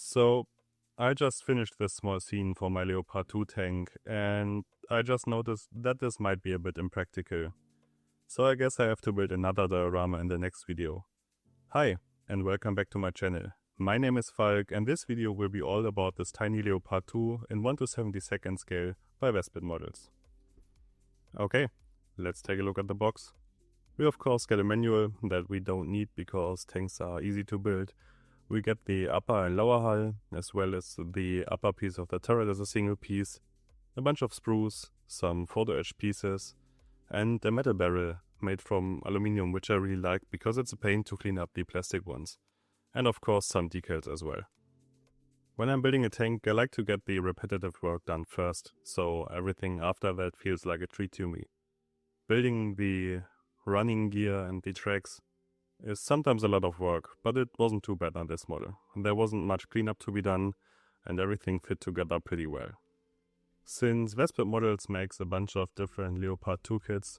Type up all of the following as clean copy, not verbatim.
So, I just finished this small scene for my Leopard 2 tank, and I just noticed that this might be a bit impractical. So I guess I have to build another diorama in the next video. Hi, and welcome back to my channel. My name is Falk, and this video will be all about this tiny Leopard 2 in 1:72 scale by Vespid Models. Okay, let's take a look at the box. We of course get a manual that we don't need because tanks are easy to build. We get the upper and lower hull, as well as the upper piece of the turret as a single piece, a bunch of sprues, some photo etch pieces, and a metal barrel made from aluminium, which I really like because it's a pain to clean up the plastic ones. And of course some decals as well. When I'm building a tank, I like to get the repetitive work done first, so everything after that feels like a treat to me. Building the running gear and the tracks is sometimes a lot of work, but it wasn't too bad on this model. There wasn't much cleanup to be done, and everything fit together pretty well. Since Vespid Models makes a bunch of different Leopard 2 kits,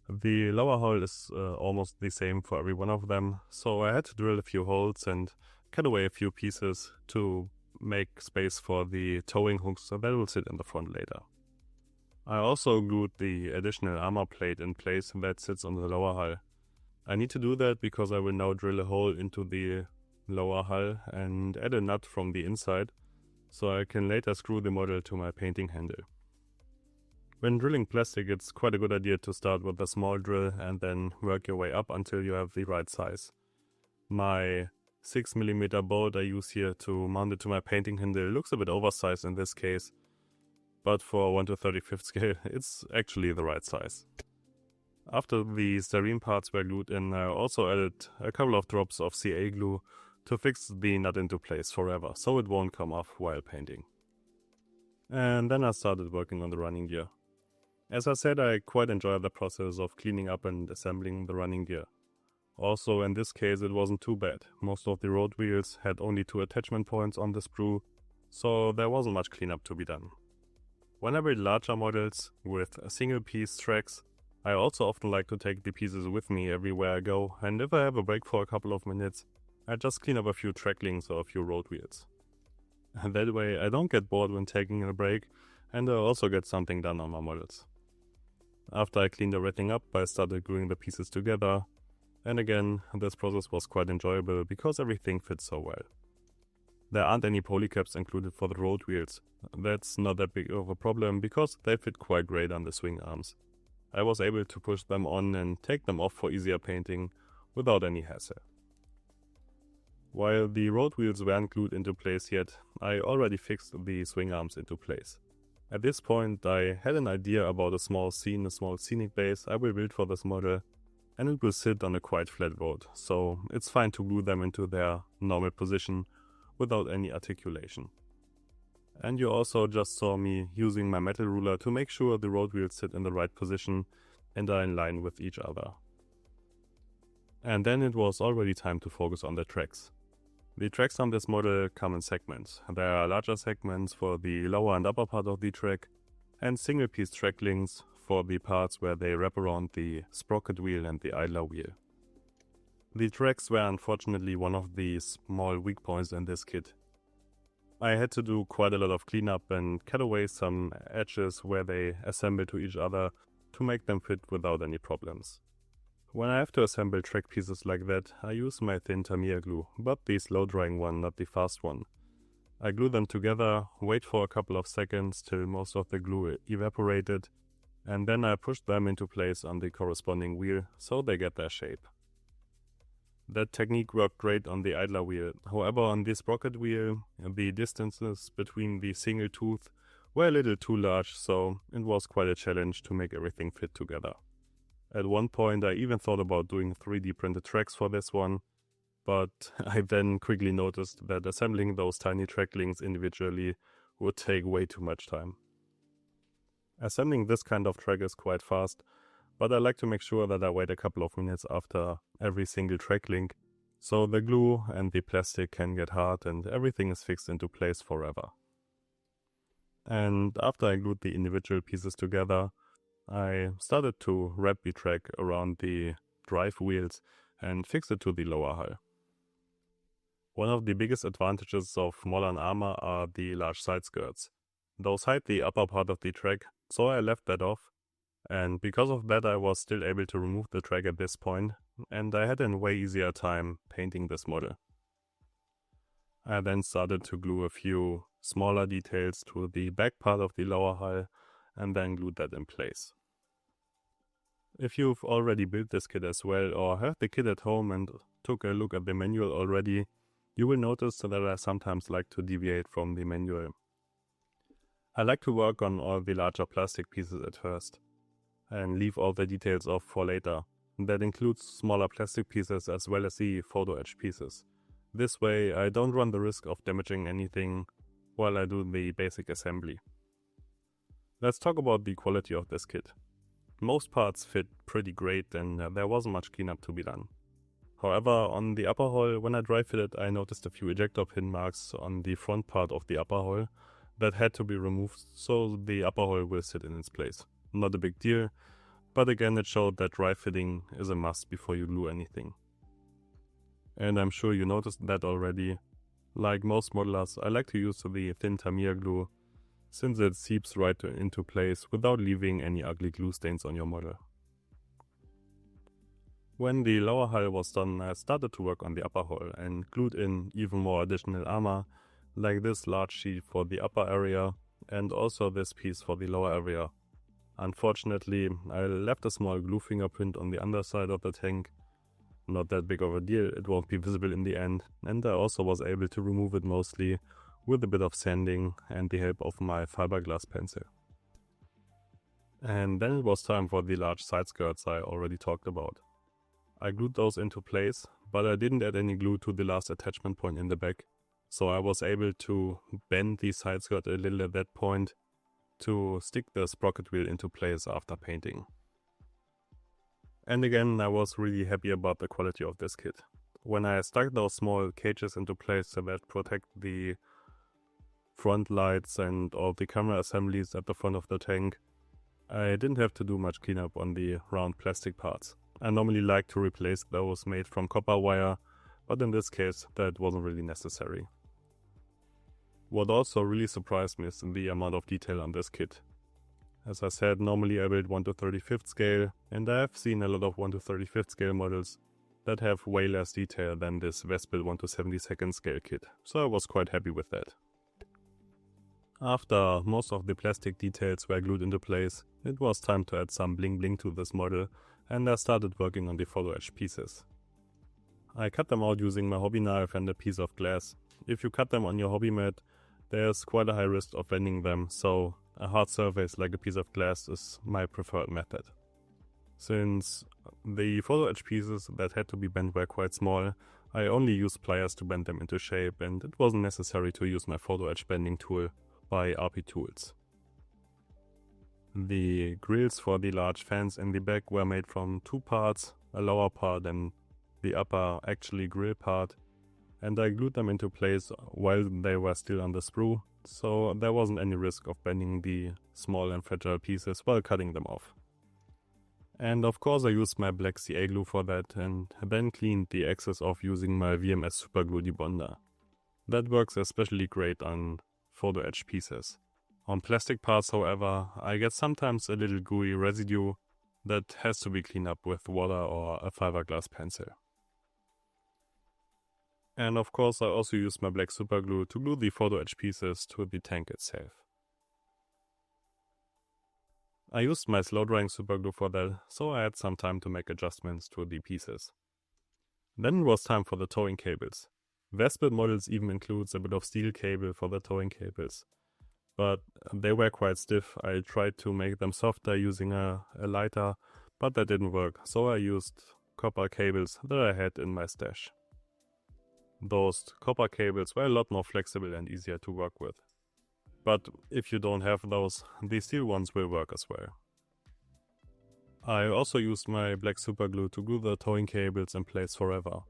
the lower hull is almost the same for every one of them, so I had to drill a few holes and cut away a few pieces to make space for the towing hooks that will sit in the front later. I also glued the additional armor plate in place that sits on the lower hull. I need to do that because I will now drill a hole into the lower hull and add a nut from the inside, so I can later screw the model to my painting handle. When drilling plastic, it's quite a good idea to start with a small drill and then work your way up until you have the right size. My 6mm bolt I use here to mount it to my painting handle looks a bit oversized in this case, but for 1/35 scale it's actually the right size. After the styrene parts were glued in, I also added a couple of drops of CA glue to fix the nut into place forever, so it won't come off while painting. And then I started working on the running gear. As I said, I quite enjoy the process of cleaning up and assembling the running gear. Also in this case it wasn't too bad. Most of the road wheels had only 2 attachment points on the sprue, so there wasn't much cleanup to be done. When I build larger models with single piece tracks, I also often like to take the pieces with me everywhere I go, and if I have a break for a couple of minutes, I just clean up a few track links or a few road wheels. And that way I don't get bored when taking a break, and I also get something done on my models. After I cleaned everything up, I started gluing the pieces together, and again, this process was quite enjoyable because everything fits so well. There aren't any polycaps included for the road wheels. That's not that big of a problem because they fit quite great on the swing arms. I was able to push them on and take them off for easier painting without any hassle. While the road wheels weren't glued into place yet, I already fixed the swing arms into place. At this point I had an idea about a small scenic base I will build for this model, and it will sit on a quite flat road, so it's fine to glue them into their normal position without any articulation. And you also just saw me using my metal ruler to make sure the road wheels sit in the right position and are in line with each other. And then it was already time to focus on the tracks. The tracks on this model come in segments. There are larger segments for the lower and upper part of the track, and single piece track links for the parts where they wrap around the sprocket wheel and the idler wheel. The tracks were unfortunately one of the small weak points in this kit. I had to do quite a lot of cleanup and cut away some edges where they assemble to each other to make them fit without any problems. When I have to assemble track pieces like that, I use my thin Tamiya glue, but the slow drying one, not the fast one. I glue them together, wait for a couple of seconds till most of the glue evaporated, and then I push them into place on the corresponding wheel so they get their shape. That technique worked great on the idler wheel. However, on the sprocket wheel, the distances between the single tooth were a little too large, so it was quite a challenge to make everything fit together. At one point I even thought about doing 3D printed tracks for this one, but I then quickly noticed that assembling those tiny track links individually would take way too much time. Assembling this kind of track is quite fast, but I like to make sure that I wait a couple of minutes after every single track link, so the glue and the plastic can get hard and everything is fixed into place forever. And after I glued the individual pieces together, I started to wrap the track around the drive wheels and fix it to the lower hull. One of the biggest advantages of modern armor are the large side skirts. Those hide the upper part of the track, so I left that off, and because of that I was still able to remove the track at this point, and I had a way easier time painting this model. I then started to glue a few smaller details to the back part of the lower hull, and then glued that in place. If you've already built this kit as well, or have the kit at home and took a look at the manual already, you will notice that I sometimes like to deviate from the manual. I like to work on all the larger plastic pieces at first, and leave all the details off for later. That includes smaller plastic pieces as well as the photo etch pieces. This way I don't run the risk of damaging anything while I do the basic assembly. Let's talk about the quality of this kit. Most parts fit pretty great and there wasn't much cleanup to be done. However, on the upper hull, when I dry fitted, I noticed a few ejector pin marks on the front part of the upper hull that had to be removed, so the upper hull will sit in its place. Not a big deal, but again it showed that dry fitting is a must before you glue anything. And I'm sure you noticed that already. Like most modelers, I like to use the thin Tamiya glue, since it seeps right into place without leaving any ugly glue stains on your model. When the lower hull was done, I started to work on the upper hull and glued in even more additional armor, like this large sheet for the upper area and also this piece for the lower area. Unfortunately, I left a small glue fingerprint on the underside of the tank. Not that big of a deal, it won't be visible in the end, and I also was able to remove it mostly with a bit of sanding and the help of my fiberglass pencil. And then it was time for the large side skirts I already talked about. I glued those into place, but I didn't add any glue to the last attachment point in the back, so I was able to bend the side skirt a little at that point to stick the sprocket wheel into place after painting. And again, I was really happy about the quality of this kit. When I stuck those small cages into place that protect the front lights and all the camera assemblies at the front of the tank, I didn't have to do much cleanup on the round plastic parts. I normally like to replace those made from copper wire, but in this case that wasn't really necessary. What also really surprised me is the amount of detail on this kit. As I said, normally I build 1/35 scale, and I have seen a lot of 1/35 scale models that have way less detail than this Vespid 1/72 scale kit, so I was quite happy with that. After most of the plastic details were glued into place, it was time to add some bling bling to this model, and I started working on the photo etch pieces. I cut them out using my hobby knife and a piece of glass. If you cut them on your hobby mat, there's quite a high risk of bending them, so a hard surface like a piece of glass is my preferred method. Since the photo etch pieces that had to be bent were quite small, I only used pliers to bend them into shape, and it wasn't necessary to use my photo etch bending tool by RP Tools. The grills for the large fans in the back were made from two parts, a lower part and the upper actually grill part, and I glued them into place while they were still on the sprue, so there wasn't any risk of bending the small and fragile pieces while cutting them off. And of course I used my black CA glue for that, and then cleaned the excess off using my VMS Superglue debonder. That works especially great on photo etch pieces. On plastic parts, however, I get sometimes a little gooey residue that has to be cleaned up with water or a fiberglass pencil. And of course I also used my black superglue to glue the photo etch pieces to the tank itself. I used my slow drying superglue for that, so I had some time to make adjustments to the pieces. Then it was time for the towing cables. Vespid Models even includes a bit of steel cable for the towing cables, but they were quite stiff. I tried to make them softer using a lighter, but that didn't work, so I used copper cables that I had in my stash. Those copper cables were a lot more flexible and easier to work with. But if you don't have those, the steel ones will work as well. I also used my black superglue to glue the towing cables in place forever.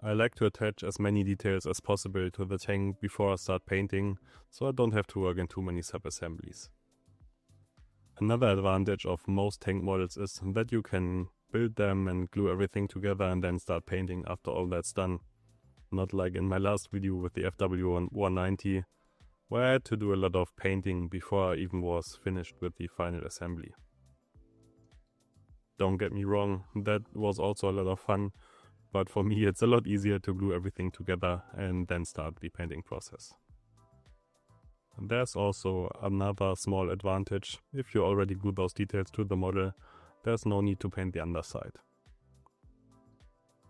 I like to attach as many details as possible to the tank before I start painting, so I don't have to work in too many sub-assemblies. Another advantage of most tank models is that you can build them and glue everything together and then start painting after all that's done. not like in my last video with the FW190, where I had to do a lot of painting before I even was finished with the final assembly. Don't get me wrong, that was also a lot of fun, but for me it's a lot easier to glue everything together and then start the painting process. There's also another small advantage: if you already glue those details to the model, there's no need to paint the underside.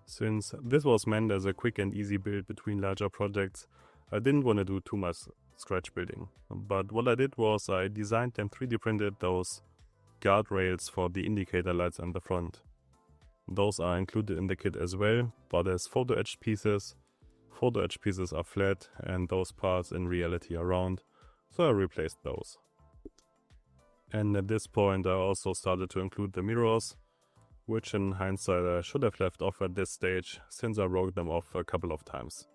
Since this was meant as a quick and easy build between larger projects, I didn't want to do too much scratch building. But what I did was I designed and 3D printed those guardrails for the indicator lights on the front. Those are included in the kit as well, but as photo etched pieces. Photo etched pieces are flat and those parts in reality are round, so I replaced those. And at this point I also started to include the mirrors, which in hindsight I should have left off at this stage, since I broke them off a couple of times.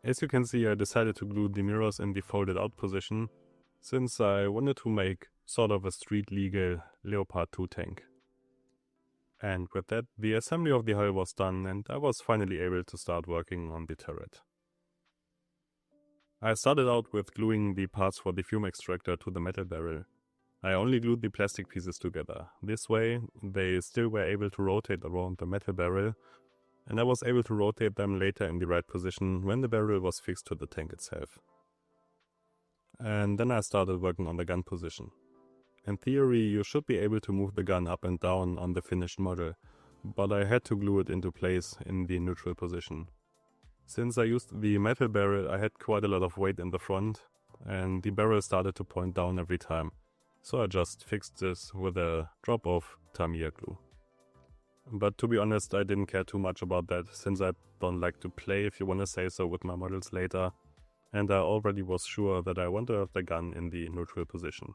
As you can see, I decided to glue the mirrors in the folded out position, since I wanted to make sort of a street legal Leopard 2 tank. And with that, the assembly of the hull was done and I was finally able to start working on the turret. I started out with gluing the parts for the fume extractor to the metal barrel. I only glued the plastic pieces together. This way, they still were able to rotate around the metal barrel, and I was able to rotate them later in the right position when the barrel was fixed to the tank itself. And then I started working on the gun position. In theory, you should be able to move the gun up and down on the finished model, but I had to glue it into place in the neutral position. Since I used the metal barrel, I had quite a lot of weight in the front, and the barrel started to point down every time. So I just fixed this with a drop of Tamiya glue. But to be honest, I didn't care too much about that, since I don't like to play, if you want to say so, with my models later, and I already was sure that I want to have the gun in the neutral position.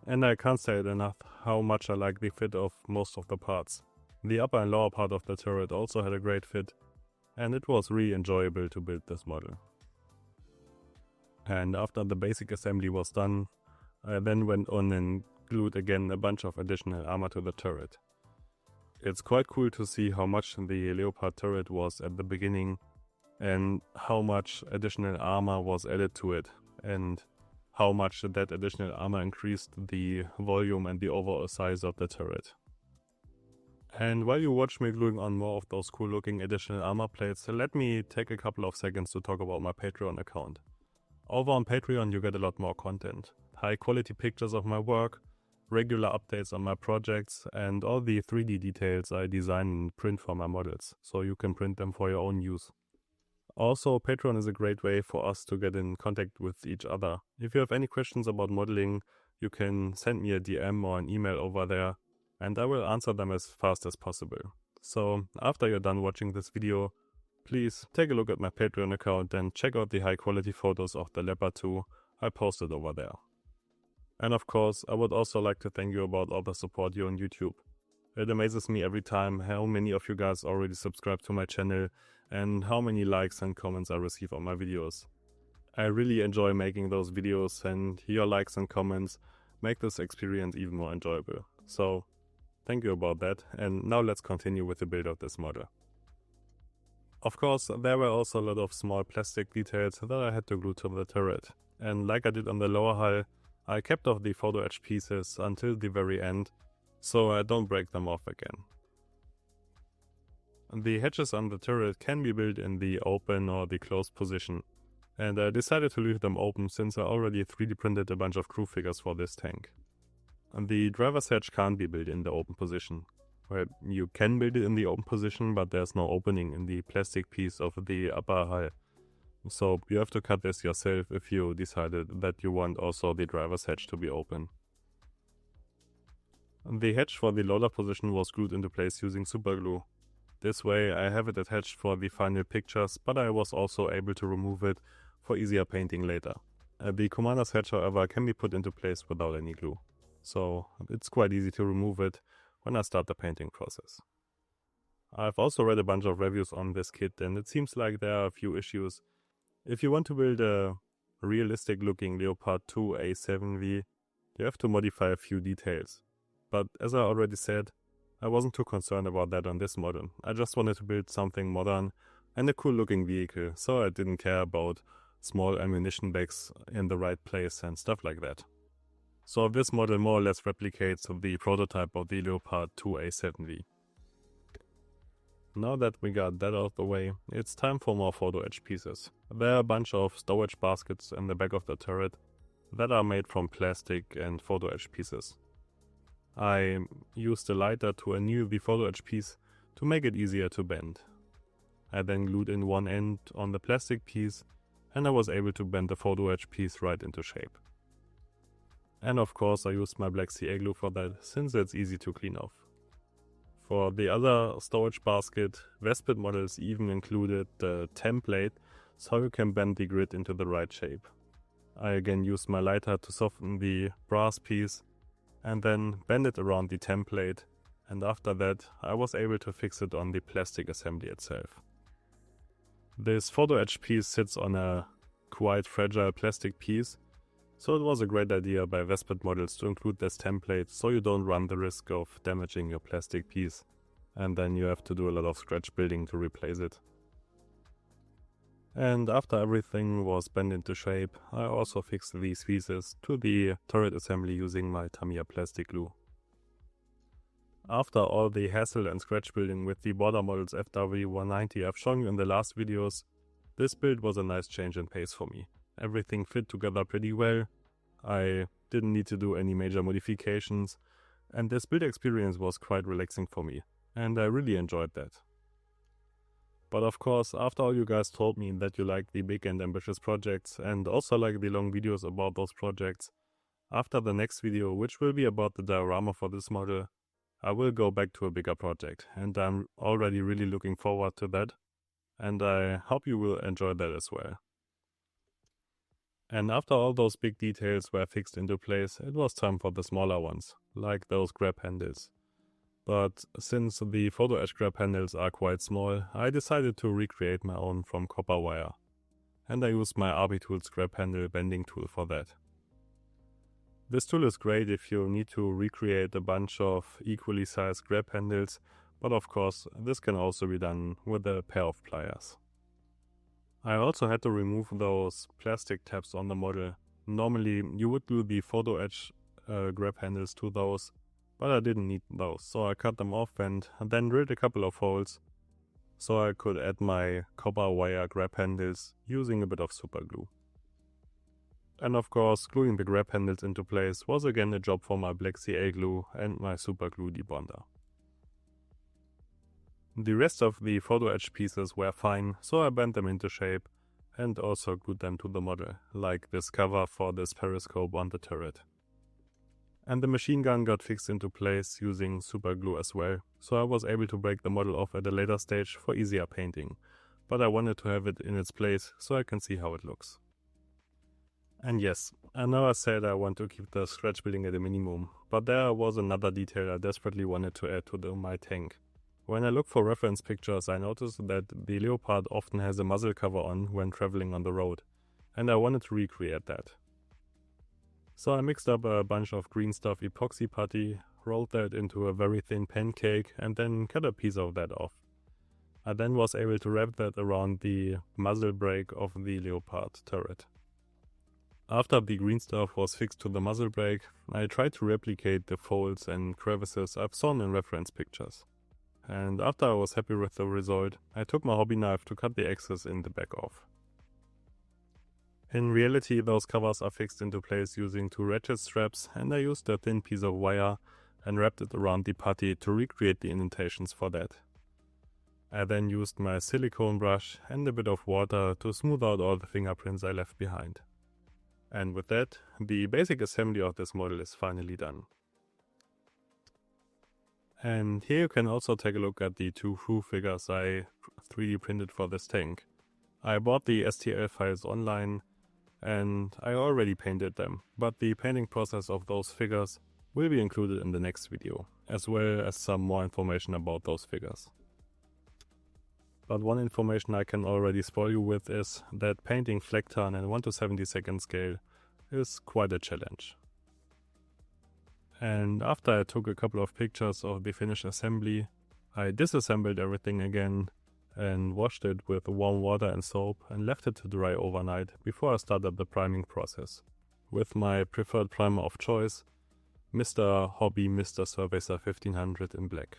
And I can't say it enough how much I like the fit of most of the parts. The upper and lower part of the turret also had a great fit, and it was really enjoyable to build this model. And after the basic assembly was done, I then went on and glued again a bunch of additional armor to the turret. It's quite cool to see how much the Leopard turret was at the beginning and how much additional armor was added to it, and how much that additional armor increased the volume and the overall size of the turret. And while you watch me gluing on more of those cool looking additional armor plates, let me take a couple of seconds to talk about my Patreon account. Over on Patreon you get a lot more content. High quality pictures of my work, regular updates on my projects, and all the 3D details I design and print for my models, so you can print them for your own use. Also, Patreon is a great way for us to get in contact with each other. If you have any questions about modeling, you can send me a DM or an email over there, and I will answer them as fast as possible. So, after you're done watching this video, please take a look at my Patreon account and check out the high quality photos of the Leopard 2 I posted over there. And of course, I would also like to thank you about all the support here on YouTube. It amazes me every time how many of you guys already subscribe to my channel and how many likes and comments I receive on my videos. I really enjoy making those videos, and your likes and comments make this experience even more enjoyable. So, thank you about that, and now let's continue with the build of this model. Of course, there were also a lot of small plastic details that I had to glue to the turret, and like I did on the lower hull, I kept off the photo etched pieces until the very end, so I don't break them off again. The hatches on the turret can be built in the open or the closed position, and I decided to leave them open since I already 3D printed a bunch of crew figures for this tank. The driver's hatch can't be built in the open position. Well, you can build it in the open position, but there's no opening in the plastic piece of the upper hull. So you have to cut this yourself if you decided that you want also the driver's hatch to be open. The hatch for the loader position was glued into place using super glue. This way I have it attached for the final pictures, but I was also able to remove it for easier painting later. The commander's hatch, however, can be put into place without any glue, so it's quite easy to remove it when I start the painting process. I've also read a bunch of reviews on this kit, and it seems like there are a few issues. If you want to build a realistic looking Leopard 2 A7V, you have to modify a few details. But as I already said, I wasn't too concerned about that on this model. I just wanted to build something modern and a cool looking vehicle, so I didn't care about small ammunition bags in the right place and stuff like that. So this model more or less replicates the prototype of the Leopard 2A7V. Now that we got that out of the way, it's time for more photo etch pieces. There are a bunch of storage baskets in the back of the turret that are made from plastic and photo etch pieces. I used a lighter to anneal the photo etch piece to make it easier to bend. I then glued in one end on the plastic piece and I was able to bend the photo etch piece right into shape. And of course I used my black CA glue for that, since it's easy to clean off. For the other storage basket, Vespid Models even included the template so you can bend the grid into the right shape. I again used my lighter to soften the brass piece and then bend it around the template, and after that I was able to fix it on the plastic assembly itself. This photo etch piece sits on a quite fragile plastic piece, so it was a great idea by Vespid Models to include this template so you don't run the risk of damaging your plastic piece and then you have to do a lot of scratch building to replace it. And after everything was bent into shape, I also fixed these pieces to the turret assembly using my Tamiya plastic glue. After all the hassle and scratch building with the border models FW190 I've shown you in the last videos, this build was a nice change in pace for me. Everything fit together pretty well, I didn't need to do any major modifications, and this build experience was quite relaxing for me, and I really enjoyed that. But of course, after all you guys told me that you like the big and ambitious projects and also like the long videos about those projects, after the next video, which will be about the diorama for this model, I will go back to a bigger project, and I'm already really looking forward to that, and I hope you will enjoy that as well. And after all those big details were fixed into place, it was time for the smaller ones, like those grab handles. But since the photo etch grab handles are quite small, I decided to recreate my own from copper wire. And I used my RB Tools grab handle bending tool for that. This tool is great if you need to recreate a bunch of equally sized grab handles, but of course this can also be done with a pair of pliers. I also had to remove those plastic tabs on the model. Normally you would glue the photo etch grab handles to those, but I didn't need those, so I cut them off and then drilled a couple of holes so I could add my copper wire grab handles using a bit of super glue. And of course, gluing the grab handles into place was again a job for my black CA glue and my super glue debonder. The rest of the photo etch pieces were fine, so I bent them into shape and also glued them to the model, like this cover for this periscope on the turret. And the machine gun got fixed into place using super glue as well, so I was able to break the model off at a later stage for easier painting, but I wanted to have it in its place so I can see how it looks. And yes, I know I said I want to keep the scratch building at a minimum, but there was another detail I desperately wanted to add to my tank. When I look for reference pictures, I noticed that the Leopard often has a muzzle cover on when traveling on the road, and I wanted to recreate that. So I mixed up a bunch of green stuff epoxy putty, rolled that into a very thin pancake, and then cut a piece of that off. I then was able to wrap that around the muzzle brake of the Leopard turret. After the green stuff was fixed to the muzzle brake, I tried to replicate the folds and crevices I've seen in reference pictures. And after I was happy with the result, I took my hobby knife to cut the excess in the back off. In reality, those covers are fixed into place using two ratchet straps, and I used a thin piece of wire and wrapped it around the putty to recreate the indentations for that. I then used my silicone brush and a bit of water to smooth out all the fingerprints I left behind. And with that, the basic assembly of this model is finally done. And here you can also take a look at the two Fu figures I 3D printed for this tank. I bought the STL files online and I already painted them, but the painting process of those figures will be included in the next video, as well as some more information about those figures. But one information I can already spoil you with is that painting Flecktarn in 1:72 scale is quite a challenge. And after I took a couple of pictures of the finished assembly, I disassembled everything again and washed it with warm water and soap and left it to dry overnight before I started the priming process with my preferred primer of choice, Mr. Hobby Mr. Surfacer 1500 in black.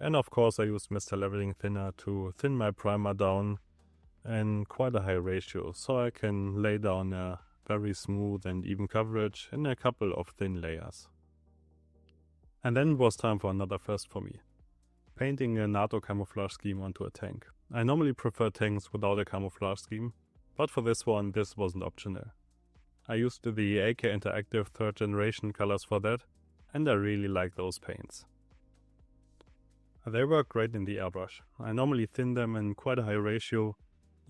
And of course I used Mr. Leveling Thinner to thin my primer down in quite a high ratio, so I can lay down a very smooth and even coverage in a couple of thin layers. And then it was time for another first for me. Painting a NATO camouflage scheme onto a tank. I normally prefer tanks without a camouflage scheme, but for this one this wasn't optional. I used the AK Interactive 3rd generation colors for that, and I really like those paints. They work great in the airbrush. I normally thin them in quite a high ratio,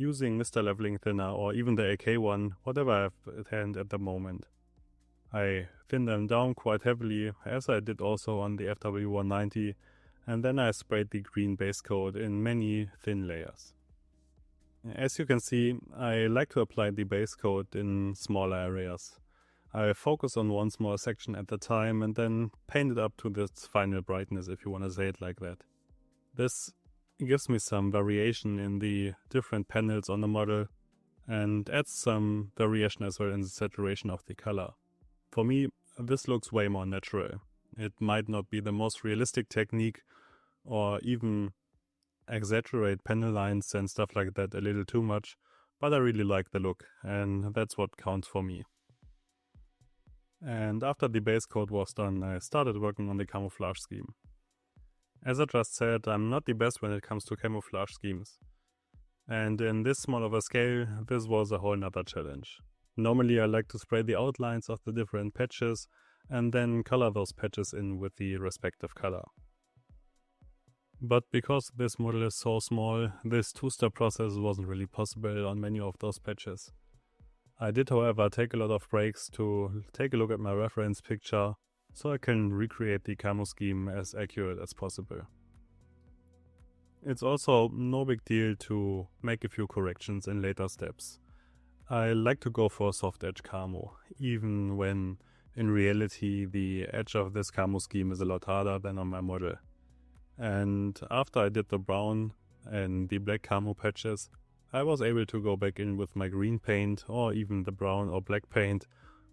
using Mr. Leveling Thinner or even the AK one, whatever I have at hand at the moment. I thin them down quite heavily, as I did also on the FW190, and then I sprayed the green base coat in many thin layers. As you can see, I like to apply the base coat in smaller areas. I focus on one small section at a time and then paint it up to its final brightness, if you want to say it like that. This gives me some variation in the different panels on the model and adds some variation as well in the saturation of the color. For me, this looks way more natural. It might not be the most realistic technique or even exaggerate panel lines and stuff like that a little too much, but I really like the look and that's what counts for me. And after the base coat was done, I started working on the camouflage scheme. As I just said, I'm not the best when it comes to camouflage schemes. And in this small of a scale, this was a whole nother challenge. Normally I like to spray the outlines of the different patches and then color those patches in with the respective color. But because this model is so small, this two-step process wasn't really possible on many of those patches. I did, however, take a lot of breaks to take a look at my reference picture so I can recreate the camo scheme as accurate as possible. It's also no big deal to make a few corrections in later steps. I like to go for a soft edge camo, even when in reality the edge of this camo scheme is a lot harder than on my model. And after I did the brown and the black camo patches, I was able to go back in with my green paint or even the brown or black paint,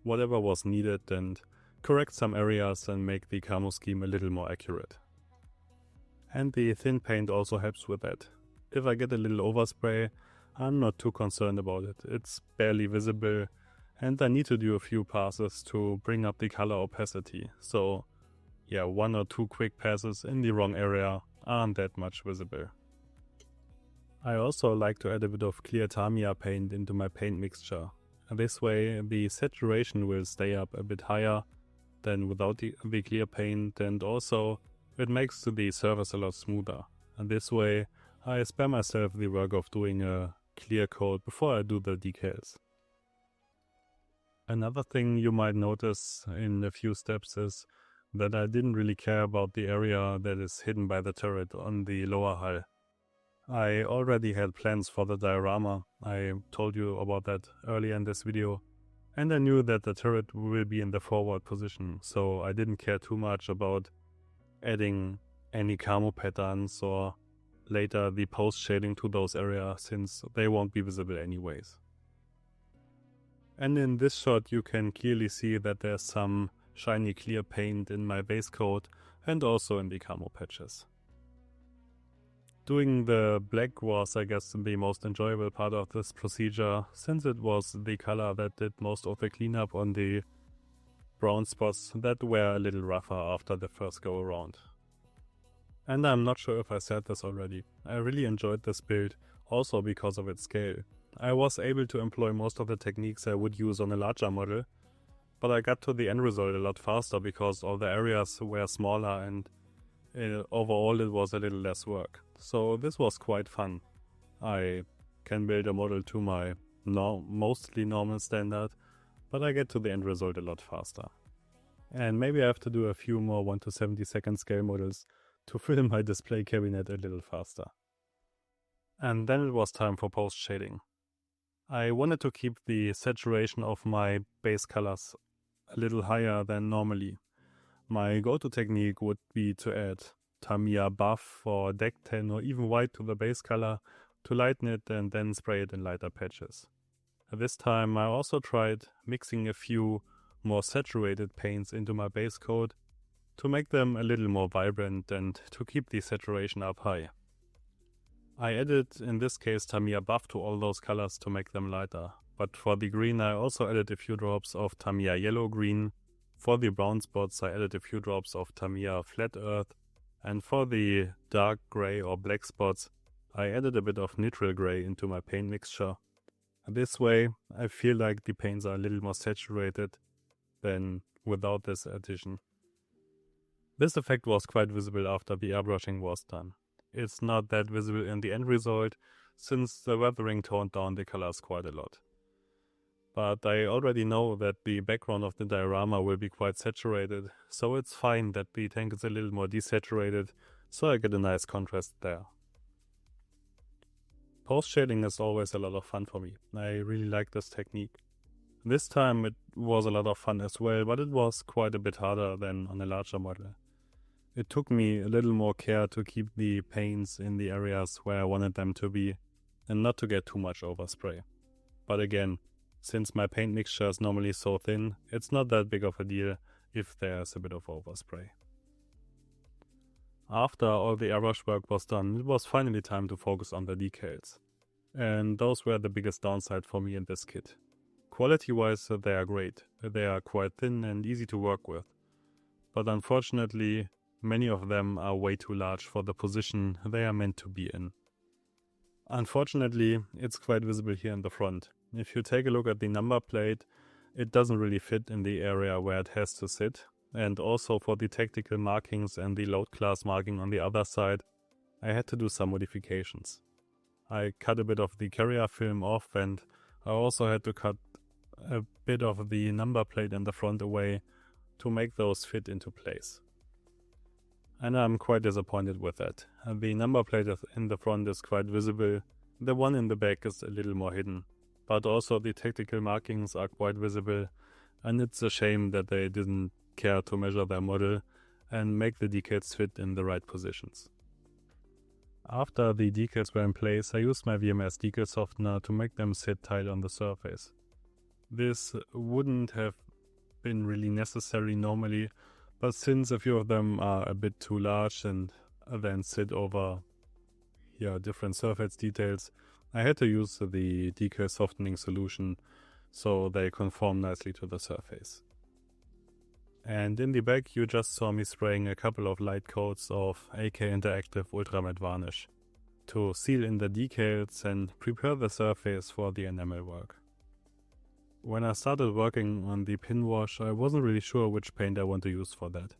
whatever was needed, and correct some areas and make the camo scheme a little more accurate. And the thin paint also helps with that. If I get a little overspray, I'm not too concerned about it. It's barely visible and I need to do a few passes to bring up the color opacity. So yeah, 1 or 2 quick passes in the wrong area aren't that much visible. I also like to add a bit of clear Tamiya paint into my paint mixture. This way the saturation will stay up a bit higher than without the clear paint, and also it makes the surface a lot smoother. And this way I spare myself the work of doing a clear coat before I do the decals. Another thing you might notice in a few steps is that I didn't really care about the area that is hidden by the turret on the lower hull. I already had plans for the diorama, I told you about that earlier in this video, and I knew that the turret will be in the forward position, so I didn't care too much about adding any camo patterns or later the post shading to those areas, since they won't be visible anyways. And in this shot you can clearly see that there's some shiny clear paint in my base coat and also in the camo patches. Doing the black was, I guess, the most enjoyable part of this procedure, since it was the color that did most of the cleanup on the brown spots that were a little rougher after the first go around. And I'm not sure if I said this already, I really enjoyed this build, also because of its scale. I was able to employ most of the techniques I would use on a larger model, but I got to the end result a lot faster because all the areas were smaller and overall it was a little less work. So this was quite fun. I can build a model to my mostly normal standard, but I get to the end result a lot faster. And maybe I have to do a few more 1:72 scale models to fill my display cabinet a little faster. And then it was time for post shading. I wanted to keep the saturation of my base colors a little higher than normally. My go-to technique would be to add Tamiya buff or deck 10 or even white to the base color to lighten it and then spray it in lighter patches. This time I also tried mixing a few more saturated paints into my base coat to make them a little more vibrant and to keep the saturation up high. I added, in this case, Tamiya buff to all those colors to make them lighter, but for the green I also added a few drops of Tamiya yellow green. For the brown spots I added a few drops of Tamiya flat earth, and for the dark grey or black spots I added a bit of neutral grey into my paint mixture. This way I feel like the paints are a little more saturated than without this addition. This effect was quite visible after the airbrushing was done. It's not that visible in the end result, since the weathering toned down the colors quite a lot. But I already know that the background of the diorama will be quite saturated, so it's fine that the tank is a little more desaturated, so I get a nice contrast there. Post shading is always a lot of fun for me. I really like this technique. This time it was a lot of fun as well, but it was quite a bit harder than on a larger model. It took me a little more care to keep the paints in the areas where I wanted them to be and not to get too much overspray. But again, since my paint mixture is normally so thin, it's not that big of a deal if there's a bit of overspray. After all the airbrush work was done, it was finally time to focus on the decals. And those were the biggest downside for me in this kit. Quality-wise, they are great. They are quite thin and easy to work with. But unfortunately, many of them are way too large for the position they are meant to be in. Unfortunately, it's quite visible here in the front. If you take a look at the number plate, it doesn't really fit in the area where it has to sit. And also for the tactical markings and the load class marking on the other side, I had to do some modifications. I cut a bit of the carrier film off, and I also had to cut a bit of the number plate in the front away to make those fit into place. And I'm quite disappointed with that. The number plate in the front is quite visible, the one in the back is a little more hidden, but also the tactical markings are quite visible, and it's a shame that they didn't care to measure their model and make the decals fit in the right positions. After the decals were in place, I used my VMS decal softener to make them sit tight on the surface. This wouldn't have been really necessary normally, but since a few of them are a bit too large and then sit over different surface details, I had to use the decal softening solution so they conform nicely to the surface. And in the back you just saw me spraying a couple of light coats of AK Interactive Ultra Matte Varnish to seal in the decals and prepare the surface for the enamel work. When I started working on the pin wash, I wasn't really sure which paint I want to use for that,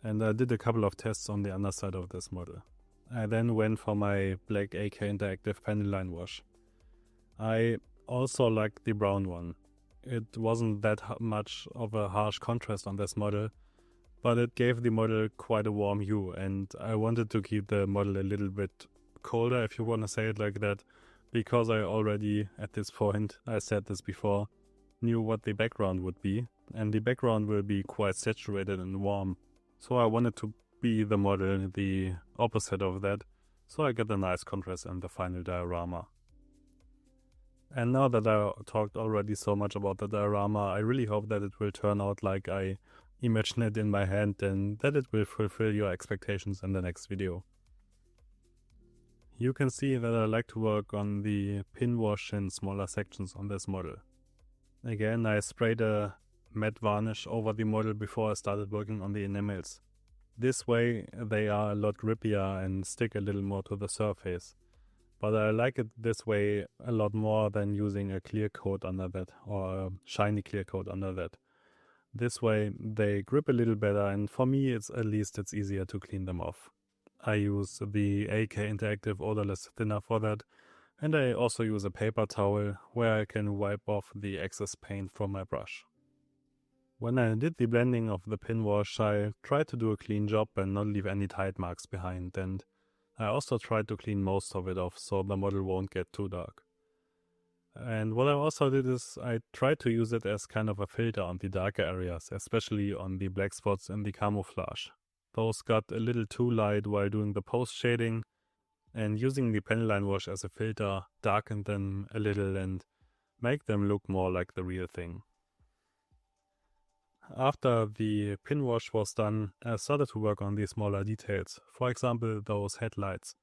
and I did a couple of tests on the underside of this model. I then went for my black AK Interactive panel line wash. I also liked the brown one. It wasn't that much of a harsh contrast on this model, but it gave the model quite a warm hue, and I wanted to keep the model a little bit colder, if you want to say it like that, because I already, at this point, I said this before, knew what the background would be, and the background will be quite saturated and warm, so I wanted to be the model the opposite of that, so I get a nice contrast in the final diorama. And now that I talked already so much about the diorama, I really hope that it will turn out like I imagine it in my head and that it will fulfill your expectations in the next video. You can see that I like to work on the pin wash in smaller sections on this model. Again, I sprayed a matte varnish over the model before I started working on the enamels. This way they are a lot grippier and stick a little more to the surface. But I like it this way a lot more than using a clear coat under that, or a shiny clear coat under that. This way they grip a little better, and for me it's easier to clean them off. I use the AK Interactive Odorless Thinner for that, and I also use a paper towel where I can wipe off the excess paint from my brush. When I did the blending of the pin wash, I tried to do a clean job and not leave any tide marks behind, and I also tried to clean most of it off so the model won't get too dark. And what I also did is I tried to use it as kind of a filter on the darker areas, especially on the black spots in the camouflage. Those got a little too light while doing the post shading, and using the pen line wash as a filter darkened them a little and make them look more like the real thing. After the pin wash was done, I started to work on the smaller details, for example those headlights.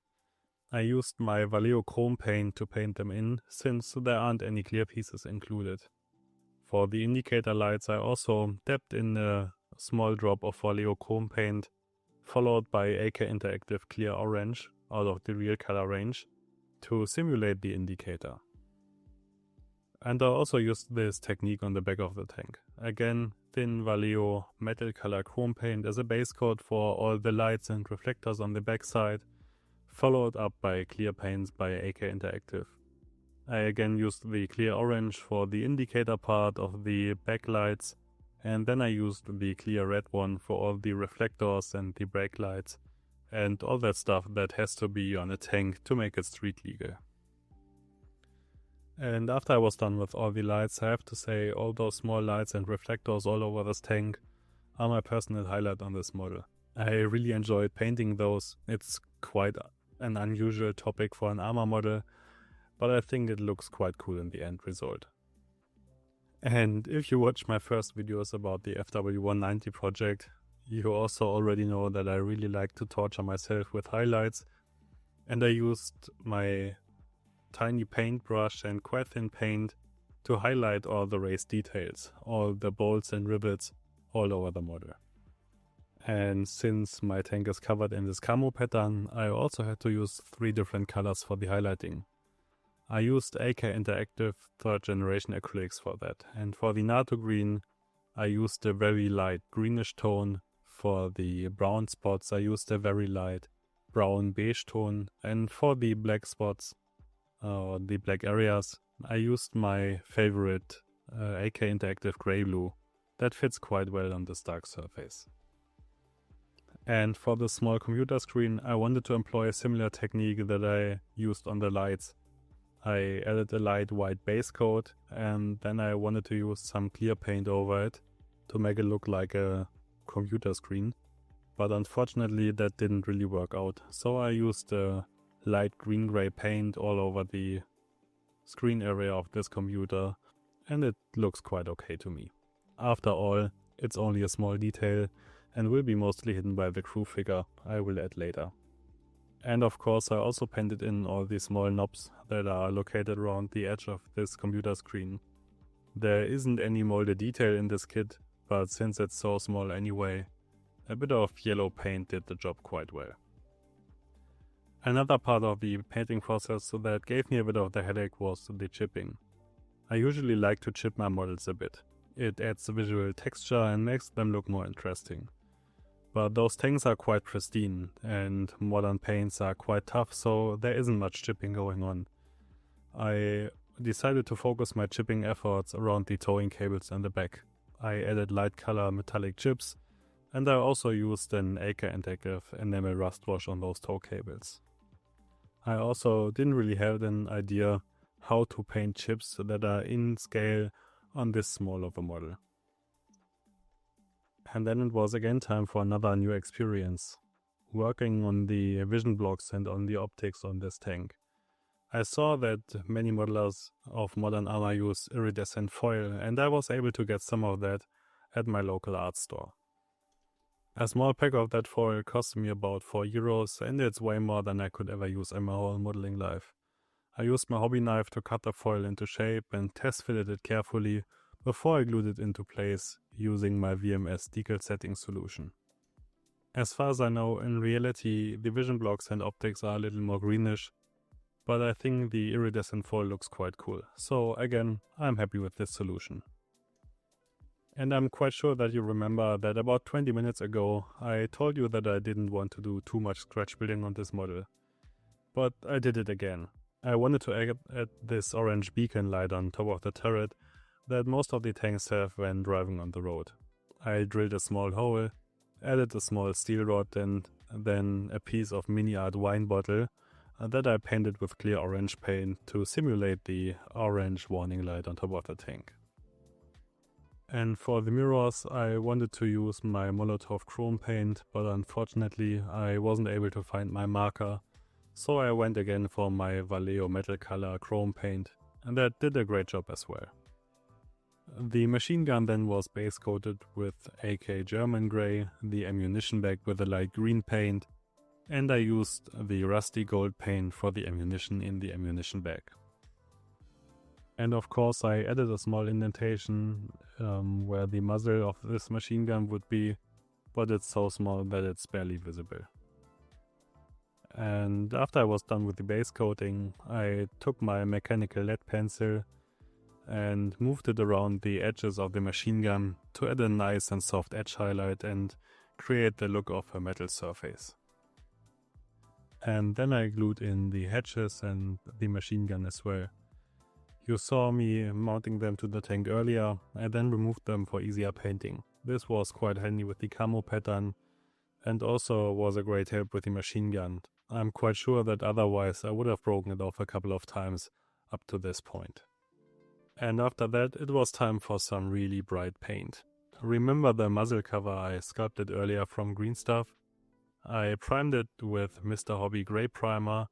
I used my Vallejo chrome paint to paint them in, since there aren't any clear pieces included. For the indicator lights I also dabbed in a small drop of Vallejo chrome paint, followed by AK Interactive Clear Orange out of the real color range to simulate the indicator. And I also used this technique on the back of the tank. Again, thin Vallejo metal color chrome paint as a base coat for all the lights and reflectors on the backside, followed up by clear paints by AK Interactive. I again used the clear orange for the indicator part of the backlights, and then I used the clear red one for all the reflectors and the brake lights, and all that stuff that has to be on a tank to make it street legal. And after I was done with all the lights, I have to say all those small lights and reflectors all over this tank are my personal highlight on this model. I really enjoyed painting those. It's quite an unusual topic for an armor model, but I think it looks quite cool in the end result. And if you watch my first videos about the FW190 project, you also already know that I really like to torture myself with highlights, and I used my tiny paintbrush and quite thin paint to highlight all the raised details, all the bolts and rivets all over the model. And since my tank is covered in this camo pattern, I also had to use 3 different colors for the highlighting. I used AK Interactive 3rd generation acrylics for that, and for the NATO green I used a very light greenish tone. For the brown spots I used a very light brown beige tone, and for the black spots or the black areas I used my favorite AK Interactive grey blue that fits quite well on this dark surface. And for the small computer screen I wanted to employ a similar technique that I used on the lights. I added a light white base coat, and then I wanted to use some clear paint over it to make it look like a computer screen, but unfortunately that didn't really work out, so I used a light green-gray paint all over the screen area of this computer, and it looks quite okay to me. After all, it's only a small detail and will be mostly hidden by the crew figure I will add later. And of course I also painted in all the small knobs that are located around the edge of this computer screen. There isn't any molded detail in this kit, but since it's so small anyway, a bit of yellow paint did the job quite well. Another part of the painting process that gave me a bit of the headache was the chipping. I usually like to chip my models a bit. It adds visual texture and makes them look more interesting. But those tanks are quite pristine, and modern paints are quite tough, so there isn't much chipping going on. I decided to focus my chipping efforts around the towing cables in the back. I added light color metallic chips, and I also used an AK Interactive enamel rust wash on those tow cables. I also didn't really have an idea how to paint chips that are in scale on this small of a model. And then it was again time for another new experience, working on the vision blocks and on the optics on this tank. I saw that many modelers of modern armor use iridescent foil, and I was able to get some of that at my local art store. A small pack of that foil cost me about €4, and it's way more than I could ever use in my whole modeling life. I used my hobby knife to cut the foil into shape and test fitted it carefully before I glued it into place using my VMS Decals setting solution. As far as I know, in reality the vision blocks and optics are a little more greenish, but I think the iridescent foil looks quite cool, so again, I'm happy with this solution. And I'm quite sure that you remember that about 20 minutes ago I told you that I didn't want to do too much scratch building on this model. But I did it again. I wanted to add this orange beacon light on top of the turret that most of the tanks have when driving on the road. I drilled a small hole, added a small steel rod and then a piece of mini art wine bottle that I painted with clear orange paint to simulate the orange warning light on top of the tank. And for the mirrors, I wanted to use my Molotov chrome paint, but unfortunately I wasn't able to find my marker, so I went again for my Vallejo metal color chrome paint, and that did a great job as well. The machine gun then was base coated with AK German grey, the ammunition bag with a light green paint, and I used the rusty gold paint for the ammunition in the ammunition bag. And of course I added a small indentation where the muzzle of this machine gun would be, but it's so small that it's barely visible. And after I was done with the base coating, I took my mechanical lead pencil and moved it around the edges of the machine gun to add a nice and soft edge highlight and create the look of a metal surface. And then I glued in the hatches and the machine gun as well. You saw me mounting them to the tank earlier. I then removed them for easier painting. This was quite handy with the camo pattern and also was a great help with the machine gun. I'm quite sure that otherwise I would have broken it off a couple of times up to this point. And after that it was time for some really bright paint. Remember the muzzle cover I sculpted earlier from green stuff? I primed it with Mr. Hobby Grey Primer,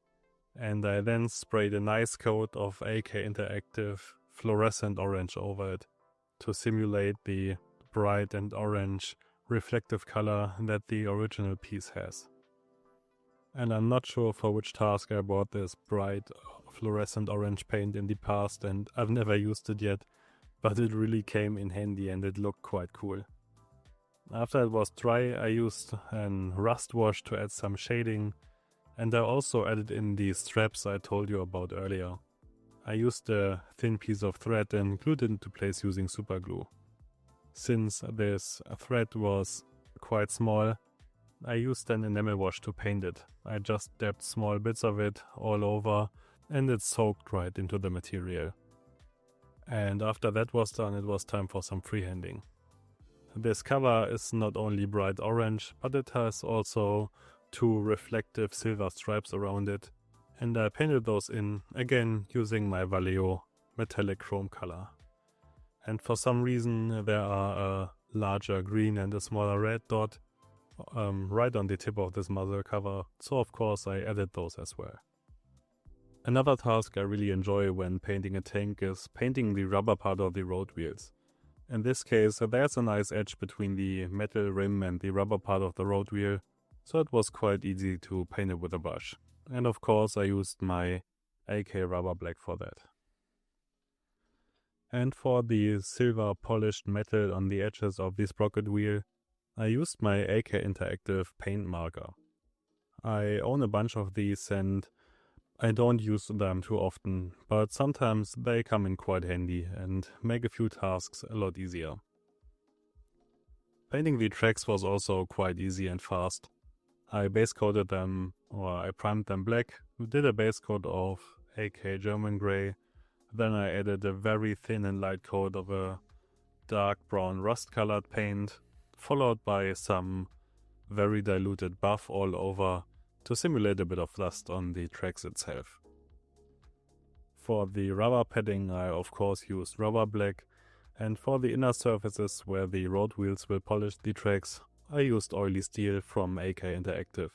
and I then sprayed a nice coat of AK Interactive fluorescent orange over it to simulate the bright and orange reflective color that the original piece has. And I'm not sure for which task I bought this bright fluorescent orange paint in the past, and I've never used it yet, but it really came in handy and it looked quite cool. After it was dry, I used a rust wash to add some shading, and I also added in the straps I told you about earlier. I used a thin piece of thread and glued it into place using super glue. Since this thread was quite small, I used an enamel wash to paint it. I just dabbed small bits of it all over and it soaked right into the material. And after that was done, it was time for some freehanding. This cover is not only bright orange, but it has also two reflective silver stripes around it, and I painted those in, again using my Vallejo metallic chrome color. And for some reason there are a larger green and a smaller red dot right on the tip of this muzzle cover, so of course I added those as well. Another task I really enjoy when painting a tank is painting the rubber part of the road wheels. In this case, there's a nice edge between the metal rim and the rubber part of the road wheel, so it was quite easy to paint it with a brush. And of course I used my AK rubber black for that. And for the silver polished metal on the edges of the sprocket wheel, I used my AK Interactive paint marker. I own a bunch of these and I don't use them too often, but sometimes they come in quite handy and make a few tasks a lot easier. Painting the tracks was also quite easy and fast. I base coated them, or I primed them black, did a base coat of AK German grey, then I added a very thin and light coat of a dark brown rust colored paint, followed by some very diluted buff all over to simulate a bit of dust on the tracks itself. For the rubber padding I of course used rubber black, and for the inner surfaces where the road wheels will polish the tracks, I used oily steel from AK Interactive,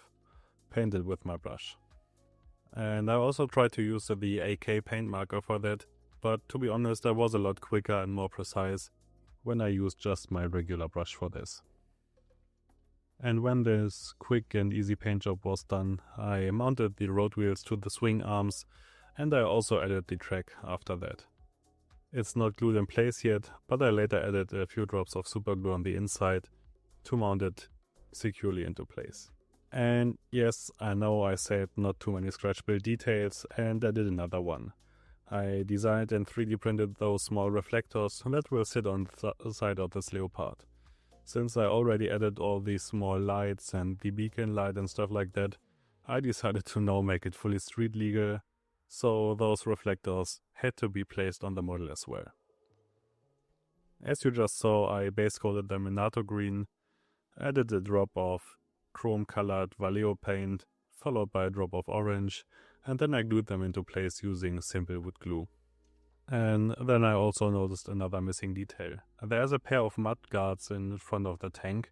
painted with my brush. And I also tried to use the AK paint marker for that, but to be honest I was a lot quicker and more precise when I used just my regular brush for this. And when this quick and easy paint job was done, I mounted the road wheels to the swing arms, and I also added the track after that. It's not glued in place yet, but I later added a few drops of super glue on the inside to mount it securely into place. And yes, I know I said not too many scratch build details, and I did another one. I designed and 3D printed those small reflectors that will sit on the side of this Leopard. Since I already added all these small lights and the beacon light and stuff like that, I decided to now make it fully street legal, so those reflectors had to be placed on the model as well. As you just saw, I base coated them in NATO green, added a drop of chrome colored Vallejo paint, followed by a drop of orange, and then I glued them into place using simple wood glue. And then I also noticed another missing detail. There's a pair of mudguards in front of the tank,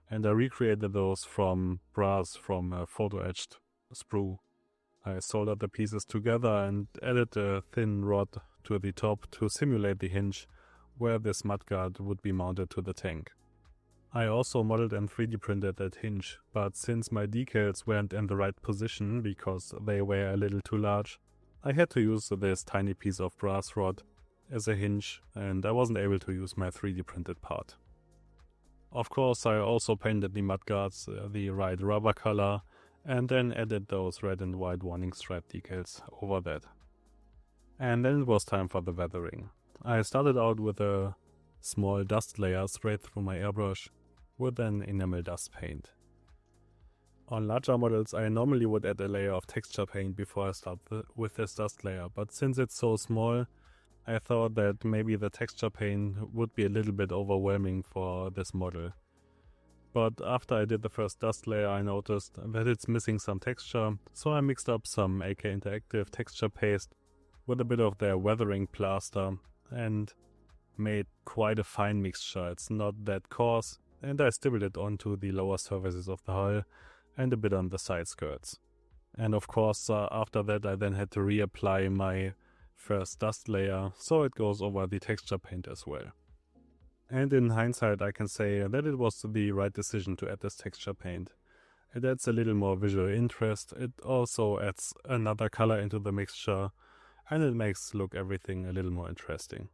and I recreated those from brass from a photo-etched sprue. I soldered the pieces together and added a thin rod to the top to simulate the hinge where this mudguard would be mounted to the tank. I also modeled and 3D printed that hinge, but since my decals weren't in the right position because they were a little too large, I had to use this tiny piece of brass rod as a hinge, and I wasn't able to use my 3D printed part. Of course, I also painted the mudguards the right rubber color and then added those red and white warning stripe decals over that. And then it was time for the weathering. I started out with a small dust layer straight through my airbrush with an enamel dust paint. On larger models I normally would add a layer of texture paint before I start with this dust layer, but since it's so small, I thought that maybe the texture paint would be a little bit overwhelming for this model. But after I did the first dust layer I noticed that it's missing some texture, so I mixed up some AK Interactive texture paste with a bit of their weathering plaster and made quite a fine mixture. It's not that coarse, and I stippled it onto the lower surfaces of the hull and a bit on the side skirts. And of course after that I then had to reapply my first dust layer, so it goes over the texture paint as well. And in hindsight I can say that it was the right decision to add this texture paint. It adds a little more visual interest, it also adds another color into the mixture, and it makes everything a little more interesting.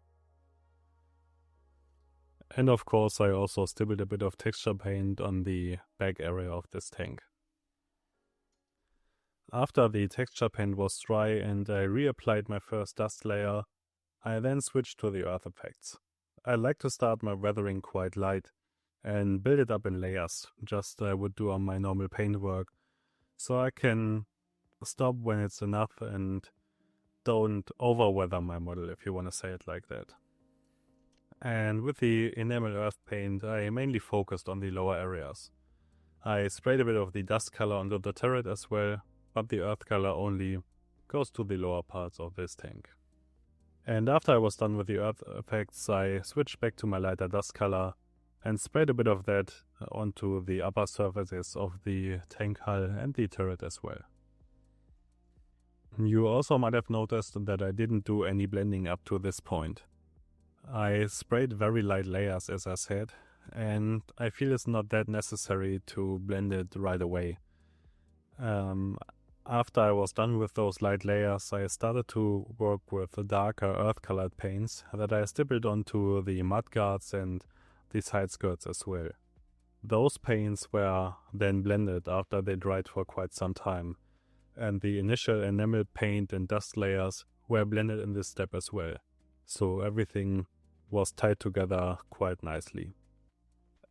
And of course I also stippled a bit of texture paint on the back area of this tank. After the texture paint was dry and I reapplied my first dust layer, I then switched to the earth effects. I like to start my weathering quite light and build it up in layers, just I would do on my normal paintwork, so I can stop when it's enough and don't over-weather my model, if you want to say it like that. And with the enamel earth paint I mainly focused on the lower areas. I sprayed a bit of the dust color onto the turret as well, but the earth color only goes to the lower parts of this tank. And after I was done with the earth effects, I switched back to my lighter dust color and sprayed a bit of that onto the upper surfaces of the tank hull and the turret as well. You also might have noticed that I didn't do any blending up to this point. I sprayed very light layers, as I said, and I feel it's not that necessary to blend it right away. After I was done with those light layers, I started to work with the darker earth-colored paints that I stippled onto the mudguards and the side skirts as well. Those paints were then blended after they dried for quite some time, and the initial enamel paint and dust layers were blended in this step as well, so everything was tied together quite nicely.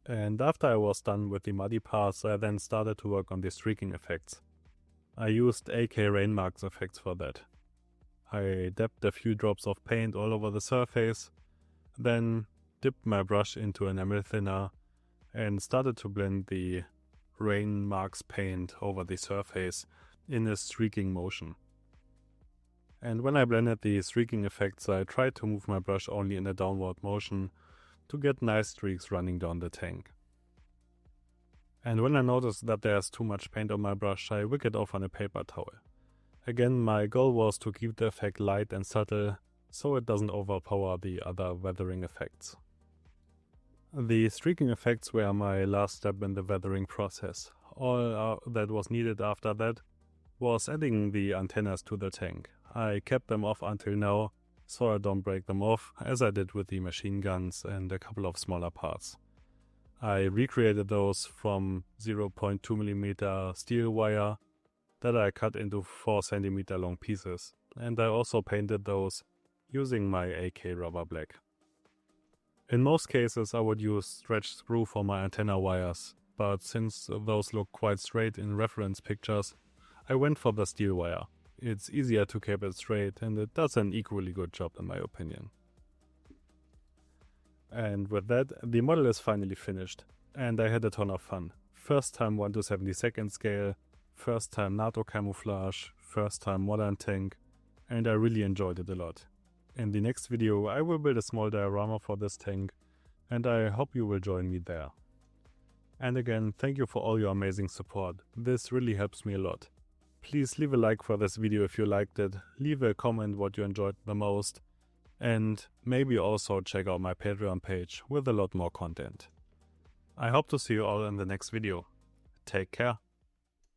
And after I was done with the muddy parts, I then started to work on the streaking effects. I used AK rainmarks effects for that. I dabbed a few drops of paint all over the surface, then dipped my brush into enamel thinner and started to blend the rainmarks paint over the surface in a streaking motion. And when I blended the streaking effects, I tried to move my brush only in a downward motion to get nice streaks running down the tank. And when I noticed that there's too much paint on my brush, I wick it off on a paper towel. Again, my goal was to keep the effect light and subtle, so it doesn't overpower the other weathering effects. The streaking effects were my last step in the weathering process. All that was needed after that was adding the antennas to the tank. I kept them off until now, so I don't break them off, as I did with the machine guns and a couple of smaller parts. I recreated those from 0.2mm steel wire that I cut into 4cm long pieces, and I also painted those using my AK rubber black. In most cases I would use stretched sprue for my antenna wires, but since those look quite straight in reference pictures, I went for the steel wire. It's easier to keep it straight and it does an equally good job in my opinion. And with that, the model is finally finished, and I had a ton of fun. First time 1:72 scale, first time NATO camouflage, first time modern tank, and I really enjoyed it a lot. In the next video I will build a small diorama for this tank, and I hope you will join me there. And again, thank you for all your amazing support, this really helps me a lot. Please leave a like for this video if you liked it, leave a comment what you enjoyed the most, and maybe also check out my Patreon page with a lot more content. I hope to see you all in the next video. Take care.